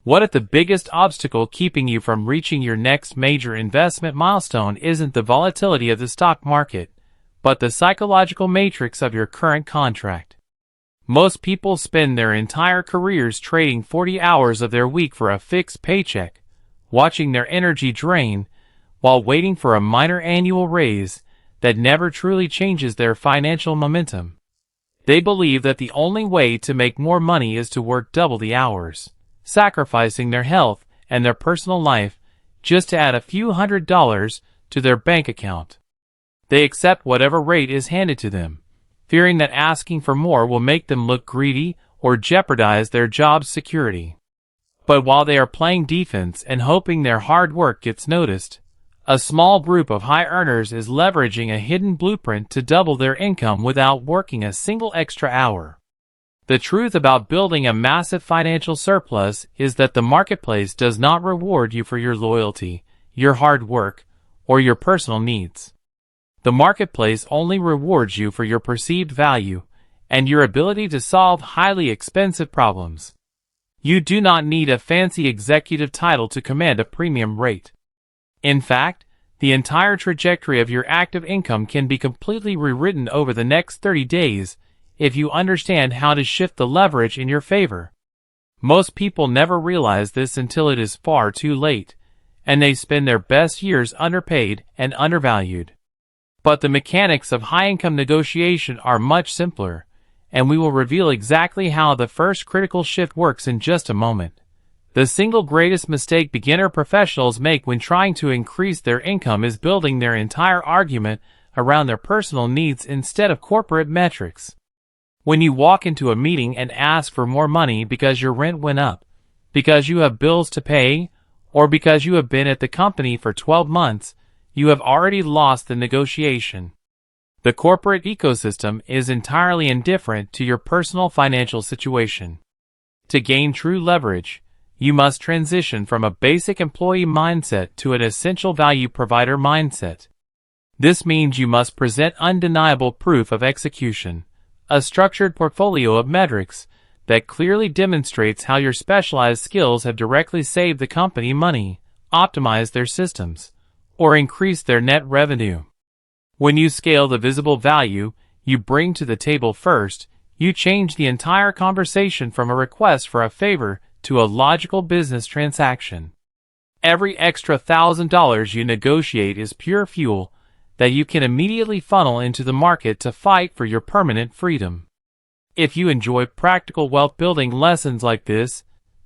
What if the biggest obstacle keeping you from reaching your next major investment milestone isn't the volatility of the stock market, but the psychological matrix of your current contract? Most people spend their entire careers trading 40 hours of their week for a fixed paycheck, watching their energy drain, while waiting for a minor annual raise that never truly changes their financial momentum. They believe that the only way to make more money is to work double the hours, sacrificing their health and their personal life just to add a few $100s to their bank account. They accept whatever rate is handed to them, fearing that asking for more will make them look greedy or jeopardize their job's security. But while they are playing defense and hoping their hard work gets noticed, a small group of high earners is leveraging a hidden blueprint to double their income without working a single extra hour. The truth about building a massive financial surplus is that the marketplace does not reward you for your loyalty, your hard work, or your personal needs. The marketplace only rewards you for your perceived value and your ability to solve highly expensive problems. You do not need a fancy executive title to command a premium rate. In fact, the entire trajectory of your active income can be completely rewritten over the next 30 days if you understand how to shift the leverage in your favor. Most people never realize this until it is far too late, and they spend their best years underpaid and undervalued. But the mechanics of high-income negotiation are much simpler, and we will reveal exactly how the first critical shift works in just a moment. The single greatest mistake beginner professionals make when trying to increase their income is building their entire argument around their personal needs instead of corporate metrics. When you walk into a meeting and ask for more money because your rent went up, because you have bills to pay, or because you have been at the company for 12 months, you have already lost the negotiation. The corporate ecosystem is entirely indifferent to your personal financial situation. To gain true leverage, you must transition from a basic employee mindset to an essential value provider mindset. This means you must present undeniable proof of execution, a structured portfolio of metrics that clearly demonstrates how your specialized skills have directly saved the company money, optimized their systems, or increased their net revenue. When you scale the visible value you bring to the table first, you change the entire conversation from a request for a favor to a logical business transaction. Every extra $1,000 you negotiate is pure fuel that you can immediately funnel into the market to fight for your permanent freedom. If you enjoy practical wealth building lessons like this,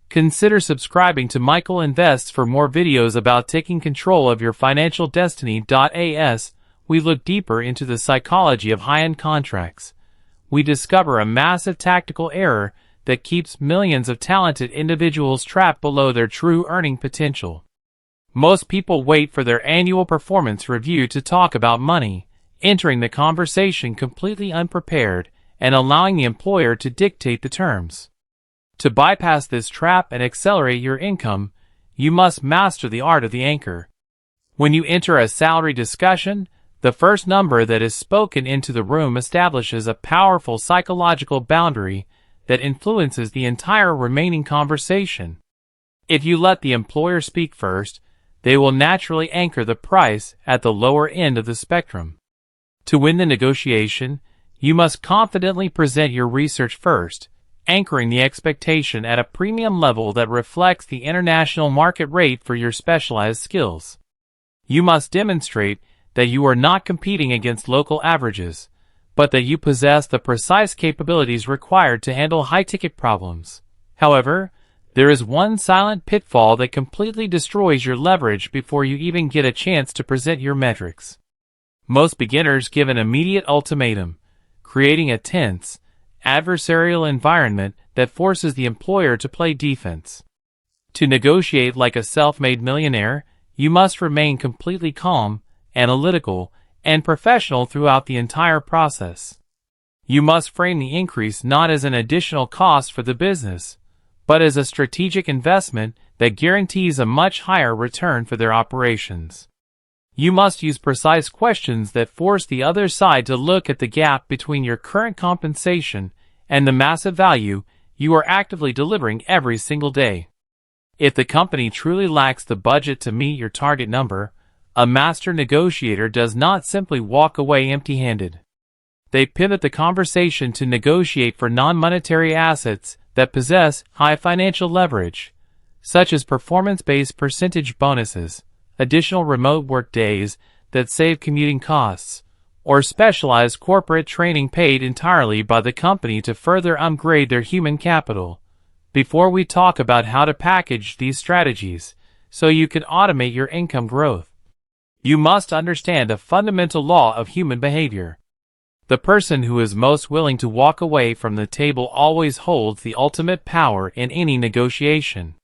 consider subscribing to Michael Invests for more videos about taking control of your financial destiny. As we look deeper into the psychology of high-end contracts, we discover a massive tactical error that keeps millions of talented individuals trapped below their true earning potential. Most people wait for their annual performance review to talk about money, entering the conversation completely unprepared and allowing the employer to dictate the terms. To bypass this trap and accelerate your income, you must master the art of the anchor. When you enter a salary discussion, the first number that is spoken into the room establishes a powerful psychological boundary that influences the entire remaining conversation. If you let the employer speak first, they will naturally anchor the price at the lower end of the spectrum. To win the negotiation, you must confidently present your research first, anchoring the expectation at a premium level that reflects the international market rate for your specialized skills. You must demonstrate that you are not competing against local averages, but that you possess the precise capabilities required to handle high-ticket problems. However, there is one silent pitfall that completely destroys your leverage before you even get a chance to present your metrics. Most beginners give an immediate ultimatum, creating a tense, adversarial environment that forces the employer to play defense. To negotiate like a self-made millionaire, you must remain completely calm, analytical, and professional throughout the entire process. You must frame the increase not as an additional cost for the business, but as a strategic investment that guarantees a much higher return for their operations. You must use precise questions that force the other side to look at the gap between your current compensation and the massive value you are actively delivering every single day. If the company truly lacks the budget to meet your target number, a master negotiator does not simply walk away empty-handed. They pivot the conversation to negotiate for non-monetary assets that possess high financial leverage, such as performance-based percentage bonuses, additional remote work days that save commuting costs, or specialized corporate training paid entirely by the company to further upgrade their human capital. Before we talk about how to package these strategies so you can automate your income growth, you must understand a fundamental law of human behavior. The person who is most willing to walk away from the table always holds the ultimate power in any negotiation.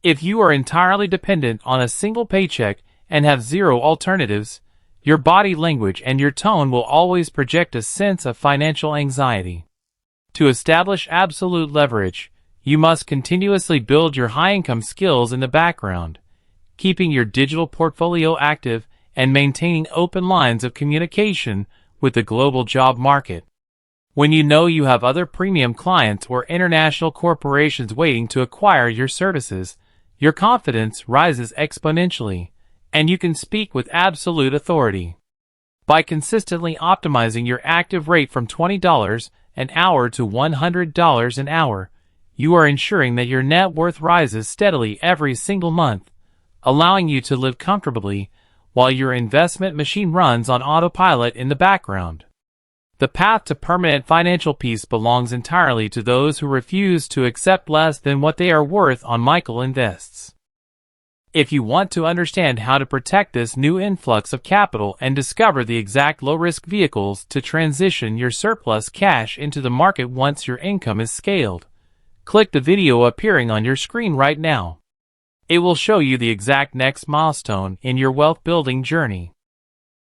If you are entirely dependent on a single paycheck and have zero alternatives, your body language and your tone will always project a sense of financial anxiety. To establish absolute leverage, you must continuously build your high-income skills in the background, keeping your digital portfolio active and maintaining open lines of communication with the global job market. When you know you have other premium clients or international corporations waiting to acquire your services, your confidence rises exponentially, and you can speak with absolute authority. By consistently optimizing your active rate from $20 an hour to $100 an hour, you are ensuring that your net worth rises steadily every single month, allowing you to live comfortably while your investment machine runs on autopilot in the background. The path to permanent financial peace belongs entirely to those who refuse to accept less than what they are worth on Michael Invests. If you want to understand how to protect this new influx of capital and discover the exact low-risk vehicles to transition your surplus cash into the market once your income is scaled, click the video appearing on your screen right now. It will show you the exact next milestone in your wealth building journey.